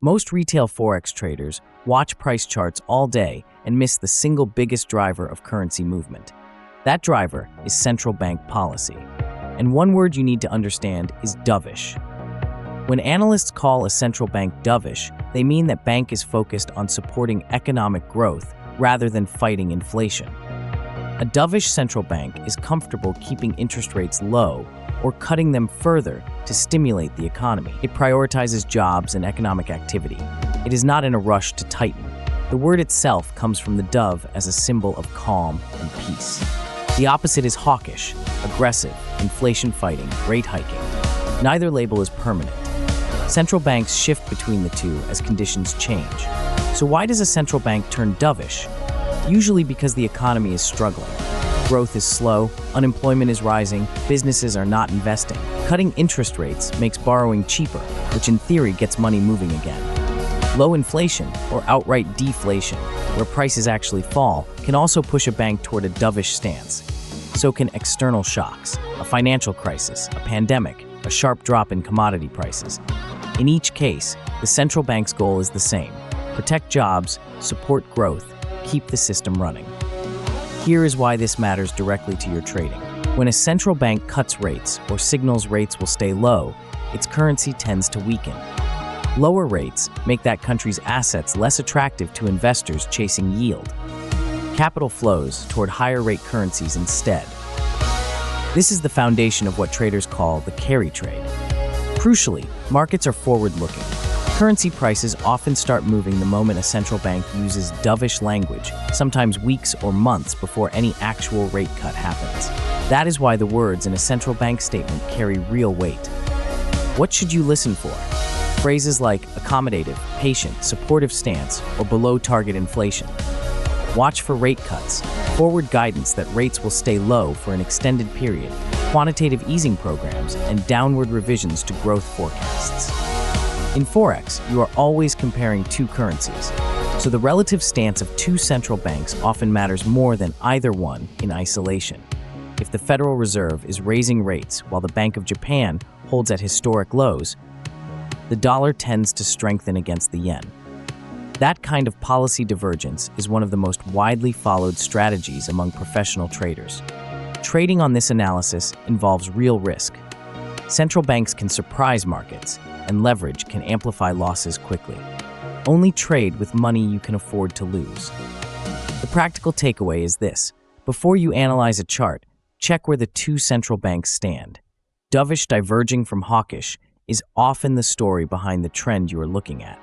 Most retail Forex traders watch price charts all day and miss the single biggest driver of currency movement. That driver is central bank policy. And one word you need to understand is dovish. When analysts call a central bank dovish, they mean that bank is focused on supporting economic growth rather than fighting inflation. A dovish central bank is comfortable keeping interest rates low or cutting them further to stimulate the economy. It prioritizes jobs and economic activity. It is not in a rush to tighten. The word itself comes from the dove as a symbol of calm and peace. The opposite is hawkish, aggressive, inflation-fighting, rate hiking. Neither label is permanent. Central banks shift between the two as conditions change. So why does a central bank turn dovish? Usually because the economy is struggling. Growth is slow, unemployment is rising, businesses are not investing. Cutting interest rates makes borrowing cheaper, which in theory gets money moving again. Low inflation, or outright deflation, where prices actually fall, can also push a bank toward a dovish stance. So can external shocks, a financial crisis, a pandemic, a sharp drop in commodity prices. In each case, the central bank's goal is the same: protect jobs, support growth, keep the system running. Here is why this matters directly to your trading. When a central bank cuts rates or signals rates will stay low, its currency tends to weaken. Lower rates make that country's assets less attractive to investors chasing yield. Capital flows toward higher rate currencies instead. This is the foundation of what traders call the carry trade. Crucially, markets are forward-looking. Currency prices often start moving the moment a central bank uses dovish language, sometimes weeks or months before any actual rate cut happens. That is why the words in a central bank statement carry real weight. What should you listen for? Phrases like accommodative, patient, supportive stance, or below target inflation. Watch for rate cuts, forward guidance that rates will stay low for an extended period, quantitative easing programs, and downward revisions to growth forecasts. In Forex, you are always comparing two currencies, so the relative stance of two central banks often matters more than either one in isolation. If the Federal Reserve is raising rates while the Bank of Japan holds at historic lows, the dollar tends to strengthen against the yen. That kind of policy divergence is one of the most widely followed strategies among professional traders. Trading on this analysis involves real risk. Central banks can surprise markets, and leverage can amplify losses quickly. Only trade with money you can afford to lose. The practical takeaway is this: before you analyze a chart, check where the two central banks stand. Dovish diverging from hawkish is often the story behind the trend you are looking at.